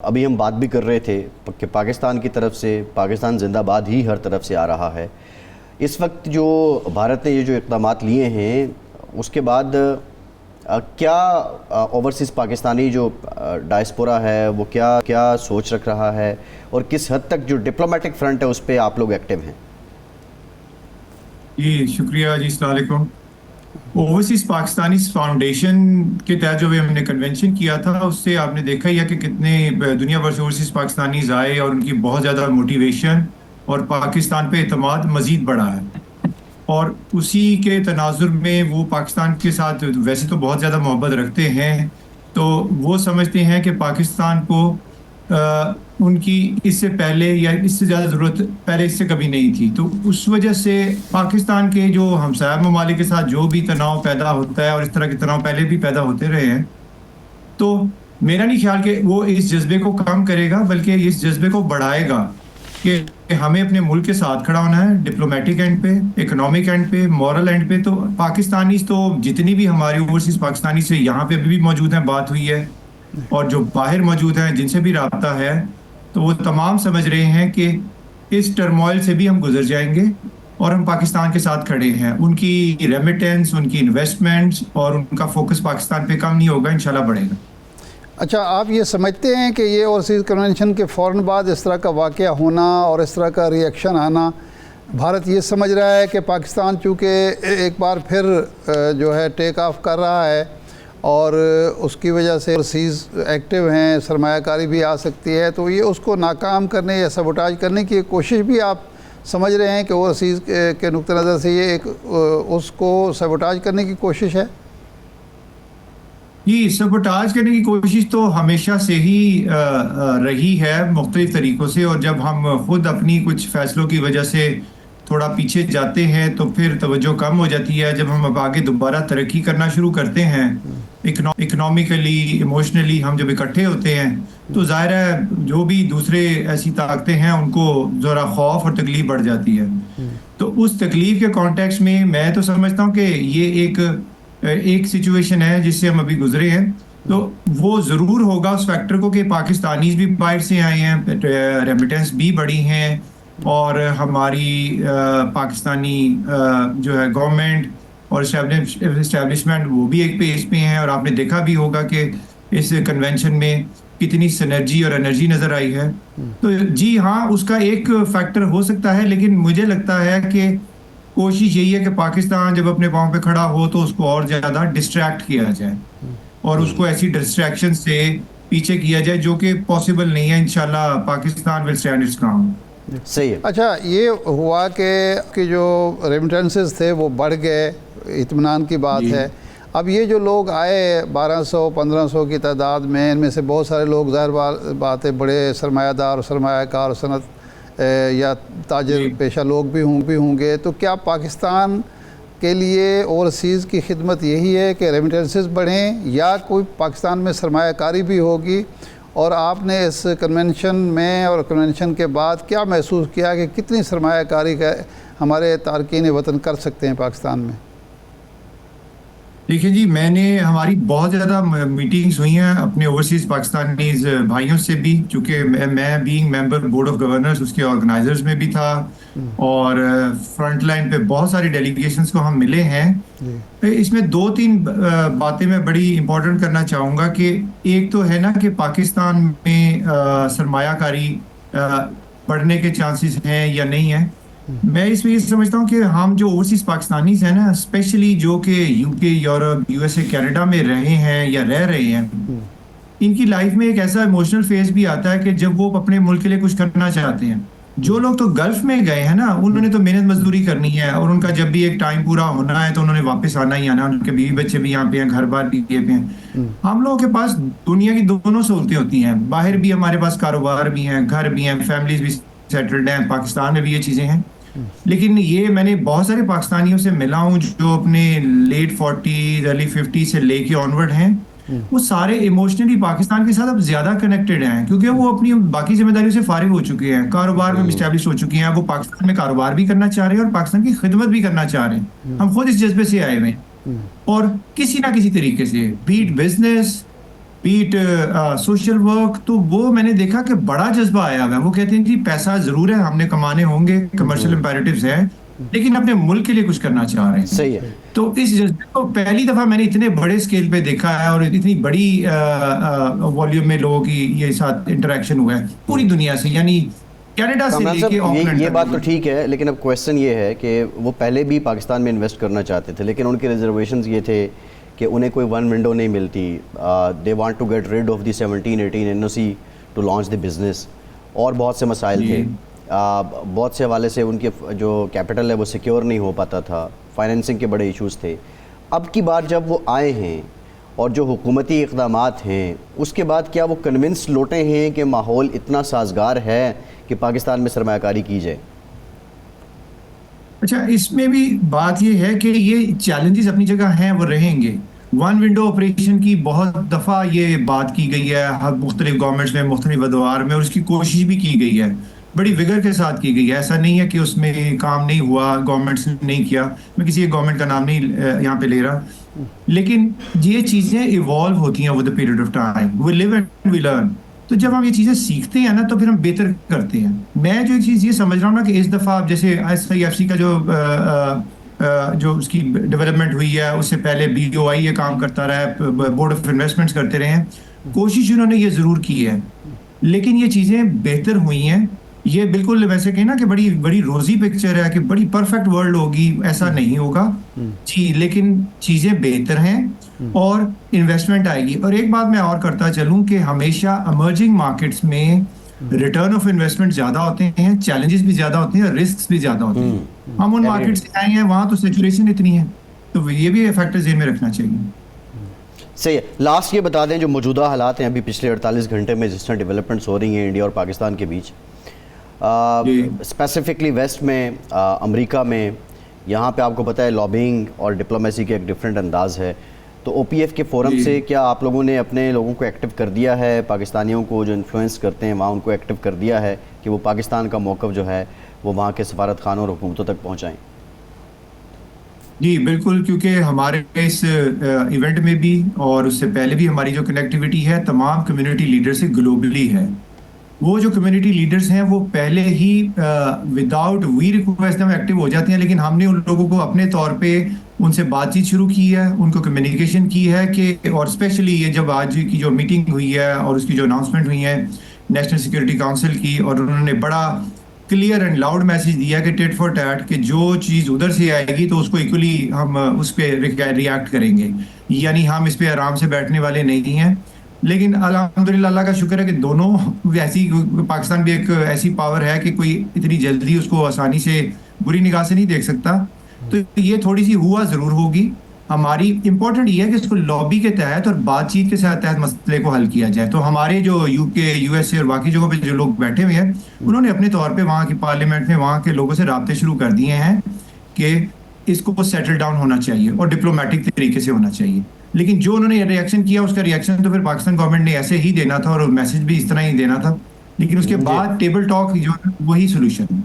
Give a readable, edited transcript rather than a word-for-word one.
अभी हम बात भी कर रहे थे कि पाकिस्तान की तरफ से पाकिस्तान जिंदाबाद ही हर तरफ से आ रहा है। इस वक्त जो भारत ने ये जो इक़दामात लिए हैं उसके बाद क्या ओवरसीज़ पाकिस्तानी जो डायस्पोरा है वो क्या क्या सोच रख रहा है और किस हद तक जो डिप्लोमेटिक फ्रंट है उस पर आप लोग एक्टिव हैं? जी शुक्रिया जी। अस्सलाम वालेकुम। ओवरसीज पाकिस्तानी फाउंडेशन के तहत जो भी हमने कन्वेंशन किया था उससे आपने देखा ही है कि कितने दुनिया भर से ओवरसीज पाकिस्तानीज आए और उनकी बहुत ज़्यादा मोटिवेशन और पाकिस्तान पे एतमाद मज़ीद बढ़ा है। और उसी के तनाजुर में वो पाकिस्तान के साथ वैसे तो बहुत ज़्यादा मोहब्बत रखते हैं, तो वो समझते हैं कि पाकिस्तान को उनकी इससे पहले या इससे ज़्यादा ज़रूरत पहले इससे कभी नहीं थी। तो उस वजह से पाकिस्तान के जो हमसाया ममालिक के साथ जो भी तनाव पैदा होता है और इस तरह के तनाव पहले भी पैदा होते रहे हैं, तो मेरा नहीं ख्याल कि वो इस जज्बे को कम करेगा बल्कि इस जज्बे को बढ़ाएगा कि हमें अपने मुल्क के साथ खड़ा होना है, डिप्लोमेटिक एंड पे, इकोनॉमिक एंड पे, मॉरल एंड पे। तो पाकिस्तानी तो जितनी भी हमारी ओवरसीज पाकिस्तानी से यहाँ पे अभी भी मौजूद हैं, बात हुई है, और जो बाहर मौजूद हैं जिनसे भी राब्ता है, तो वो तमाम समझ रहे हैं कि इस टर्मोइल से भी हम गुजर जाएंगे और हम पाकिस्तान के साथ खड़े हैं। उनकी रेमिटेंस, उनकी इन्वेस्टमेंट्स और उनका फोकस पाकिस्तान पे कम नहीं होगा, इंशाल्लाह बढ़ेगा। अच्छा, आप ये समझते हैं कि ये ओवरसीज़ कन्वेंशन के फ़ौरन बाद इस तरह का वाक़या होना और इस तरह का रिएक्शन आना, भारत ये समझ रहा है कि पाकिस्तान चूँकि एक बार फिर जो है टेक ऑफ कर रहा है और उसकी वजह से ओवरसीज़ एक्टिव हैं, सरमायाकारी भी आ सकती है, तो ये उसको नाकाम करने या सबोटाज करने की कोशिश भी आप समझ रहे हैं कि ओवरसीज़ के नुक्ते नज़र से ये एक उसको सबोटाज करने की कोशिश है? ये सबोटाज करने की कोशिश तो हमेशा से ही रही है मुख्तलिफ तरीक़ों से, और जब हम खुद अपनी कुछ फैसलों की वजह से थोड़ा पीछे जाते हैं तो फिर तवज्जो कम हो जाती है। जब हम अब आगे दोबारा तरक्की करना शुरू करते हैं, इकोनॉमिकली, इमोशनली हम जब इकट्ठे होते हैं, तो ज़ाहिर है जो भी दूसरे ऐसी ताकतें हैं उनको ज़रा खौफ और तकलीफ बढ़ जाती है। तो उस तकलीफ के कॉन्टेक्स्ट में मैं तो समझता हूँ कि ये एक सिचुएशन है जिससे हम अभी गुजरे हैं। तो वो ज़रूर होगा उस फैक्टर को कि पाकिस्तानीज भी बाहर से आए हैं, रेमिटेंस भी बढ़ी हैं, और हमारी पाकिस्तानी जो है गवर्नमेंट और इस्टेब्लिशमेंट वो भी एक पेज पे हैं। और आपने देखा भी होगा कि इस कन्वेंशन में कितनी सिनर्जी और एनर्जी नज़र आई है। तो जी हाँ, उसका एक फैक्टर हो सकता है, लेकिन मुझे लगता है कि कोशिश यही है कि पाकिस्तान जब अपने पाँव पे खड़ा हो तो उसको और ज़्यादा डिस्ट्रैक्ट किया जाए और उसको ऐसी डिस्ट्रैक्शन से पीछे किया जाए जो कि पॉसिबल नहीं है। इंशाल्लाह Pakistan will stand it's ground. सही है। अच्छा, ये हुआ कि जो रेमिटेंसेस थे वो बढ़ गए, इत्मीनान की बात है। अब ये जो लोग आए 1200-1500 की तादाद में, इनमें से बहुत सारे लोग ज़ाहिर बात है बड़े सरमायादार और सरमायाकार और सनत या ताजिर पेशा लोग भी होंगे। तो क्या पाकिस्तान के लिए ओवरसीज़ की खिदमत यही है कि रेमिटेंसेस बढ़ें, या कोई पाकिस्तान में सरमायाकारी भी होगी? और आपने इस कन्वेंशन में और कन्वेंशन के बाद क्या महसूस किया कि कितनी सरमायाकारी का हमारे तारकीन वतन कर सकते हैं पाकिस्तान में? देखिए जी, हमारी बहुत ज़्यादा मीटिंग्स हुई हैं अपने ओवरसीज़ पाकिस्तानीज भाइयों से भी, चूँकि मैं being member board of governors उसके ऑर्गेनाइजर्स में भी था, और फ्रंट लाइन पे बहुत सारी डेलीगेशंस को हम मिले हैं। इसमें 2-3 बातें मैं बड़ी इंपॉर्टेंट करना चाहूँगा कि एक तो है ना कि पाकिस्तान में सरमायाकारी बढ़ने के चांसेस हैं या नहीं है। मैं इसमें ये समझता हूँ कि हम जो ओवरसीज पाकिस्तानीज हैं ना, स्पेशली जो कि यूके, यूरोप, यूएसए, कनाडा में रहे हैं या रह रहे हैं, इनकी लाइफ में एक ऐसा इमोशनल फेज भी आता है कि जब वो अपने मुल्क के लिए कुछ करना चाहते हैं। जो लोग तो गल्फ में गए हैं ना, उन्होंने तो मेहनत मजदूरी करनी है, और उनका जब भी एक टाइम पूरा होना है तो उन्होंने वापस आना ही आना। उनके बीवी बच्चे भी यहाँ पे हैं, घर बार भी ये पे हैं। हम लोगों के पास दुनिया की दोनों सहूलतें होती हैं, बाहर भी हमारे पास कारोबार भी हैं, घर भी हैं, फैमिलीज भी सेटल्ड हैं, पाकिस्तान में भी ये चीज़ें हैं। लेकिन ये मैंने बहुत सारे पाकिस्तानियों से मिला हूँ जो अपने लेट 40s, अर्ली 50 से लेके ऑनवर्ड हैं, वो सारे इमोशनली पाकिस्तान के साथ अब ज्यादा कनेक्टेड हैं, क्योंकि वो अपनी बाकी जिम्मेदारियों से फारिग हो चुके हैं, कारोबार में इस्टेब्लिश हो चुके हैं। वो पाकिस्तान में कारोबार भी करना चाह रहे हैं और पाकिस्तान की खिदमत भी करना चाह रहे हैं। हम खुद इस जज्बे से आए हुए हैं, और किसी ना किसी तरीके से beat business beat social work, तो वो मैंने देखा कि बड़ा जज्बा आया हुआ है। वो कहते हैं कि पैसा जरूर है, हमने कमाने होंगे, कमर्शियल इंपेरेटिव्स हैं, लेकिन अपने मुल्क के लिए कुछ करना चाह रहे हैं। सही है। तो इस जज्बे को पहली दफा मैंने इतने बड़े स्केल पे देखा है, और इतनी बड़ी वॉल्यूम में लोगों की ये साथ इंटरेक्शन हुआ है पूरी दुनिया से, यानी कनाडा से कामरान साहब, लेके ऑकलैंड ये तक। बात तो ठीक है, लेकिन अब क्वेश्चन ये है कि वो पहले भी पाकिस्तान में इन्वेस्ट करना चाहते थे, लेकिन उनके रिजर्वेशंस ये थे कि उन्हें कोई वन विंडो नहीं मिलती। They want to get rid of the 17-18 NOC to launch the business, और बहुत से मसाइल थे। बहुत से हवाले से उनके जो कैपिटल है वो सिक्योर नहीं हो पाता था, फाइनेंसिंग के बड़े इश्यूज़ थे। अब की बार जब वो आए हैं और जो हुकूमती इक़दामात हैं, उसके बाद क्या वो कन्विंस लौटे हैं कि माहौल इतना साजगार है कि पाकिस्तान में सरमायाकारी की जाए? अच्छा, इसमें भी बात ये है कि ये चैलेंजेस अपनी जगह हैं, वो रहेंगे। वन विंडो ऑपरेशन की बहुत दफ़ा ये बात की गई है, हर मुख्तलिफ गवर्नमेंट्स में, मुख्तलिफ अदवार में, और उसकी कोशिश भी की गई है, बड़ी विगर के साथ की गई है। ऐसा नहीं है कि उसमें काम नहीं हुआ, गवर्नमेंट्स ने नहीं किया। मैं किसी एक गवर्नमेंट का नाम नहीं यहाँ पे ले रहा, लेकिन ये चीज़ें इवॉल्व होती हैं with the period of time. We live and we learn. तो जब हम ये चीज़ें सीखते हैं ना, तो फिर हम बेहतर करते हैं। मैं जो एक चीज़ ये समझ रहा हूँ ना कि इस दफ़ा जैसे SIFC का जो उसकी डेवलपमेंट हुई है, उससे पहले BOI ये काम करता रहा है, बोर्ड ऑफ इन्वेस्टमेंट्स करते रहे हैं, कोशिश उन्होंने ये ज़रूर की है, लेकिन ये चीज़ें बेहतर हुई हैं। ये बिल्कुल वैसे कहें ना कि बड़ी बड़ी रोजी पिक्चर है कि बड़ी परफेक्ट वर्ल्ड होगी, ऐसा नहीं होगा जी, लेकिन चीज़ें बेहतर हैं और इन्वेस्टमेंट आएगी। और एक बात मैं और करता चलूं कि हमेशा इमर्जिंग मार्केट्स में रिटर्न ऑफ इन्वेस्टमेंट ज़्यादा होते हैं, चैलेंजेस भी ज़्यादा होते हैं, रिस्क भी ज़्यादा होते हैं। हम उन मार्केट से आए हैं, वहाँ तो सेचुरेशन इतनी है, तो ये भी फैक्टर जेन में रखना चाहिए। सही है। लास्ट ये बता दें, जो मौजूदा हालात हैं अभी पिछले 48 घंटे में जिस तरह डेवलपमेंट्स हो रही हैं इंडिया और पाकिस्तान के बीच, स्पेसिफिकली वेस्ट में, अमेरिका में, यहाँ पे आपको पता है लॉबिंग और डिप्लोमेसी के एक डिफरेंट अंदाज़ है। तो OPF के फोरम से क्या आप लोगों ने अपने लोगों को एक्टिव कर दिया है, पाकिस्तानियों को जो इन्फ्लुएंस करते हैं वहाँ उनको एक्टिव कर दिया है कि वो पाकिस्तान का मौक़िफ़ जो है वो वहाँ के सफारत खानों और हुकूमतों तक पहुँचाएँ? जी बिल्कुल, क्योंकि हमारे इस इवेंट में भी और उससे पहले भी हमारी जो कनेक्टिविटी है तमाम कम्युनिटी लीडर से ग्लोबली है। वो जो कम्युनिटी लीडर्स हैं वो पहले ही विदाउट वी रिक्वेस्ट में एक्टिव हो जाते हैं, लेकिन हमने उन लोगों को अपने तौर पे उनसे बातचीत शुरू की है, उनको कम्युनिकेशन की है कि, और स्पेशली ये जब आज की जो मीटिंग हुई है और उसकी जो अनाउंसमेंट हुई है नेशनल सिक्योरिटी काउंसिल की, और उन्होंने बड़ा क्लियर एंड लाउड मैसेज दिया कि टिट फॉर टैट, कि जो चीज़ उधर से आएगी तो उसको इक्वली हम उस पर रिएक्ट करेंगे, यानी हम इस पर आराम से बैठने वाले नहीं हैं। लेकिन अल्हम्दुलिल्लाह अल्लाह का शुक्र है कि दोनों ऐसी, पाकिस्तान भी एक ऐसी पावर है कि कोई इतनी जल्दी उसको आसानी से बुरी निगाह से नहीं देख सकता। तो ये थोड़ी सी हुआ ज़रूर होगी। हमारी इम्पोर्टेंट ये है कि इसको लॉबी के तहत और बातचीत के तहत मसले को हल किया जाए। तो हमारे जो UK, USA और बाकी जगहों पे जो लोग बैठे हुए हैं, उन्होंने अपने तौर पे वहाँ की पार्लियामेंट में वहाँ के लोगों से राब्ते शुरू कर दिए हैं कि इसको सेटल डाउन होना चाहिए और डिप्लोमेटिक तरीके से होना चाहिए। लेकिन जो उन्होंने रिएक्शन किया, उसका रिएक्शन तो फिर पाकिस्तान गवर्नमेंट ने ऐसे ही देना था और मैसेज भी इस तरह ही देना था, लेकिन उसके बाद टेबल टॉक जो वही सोल्यूशन है।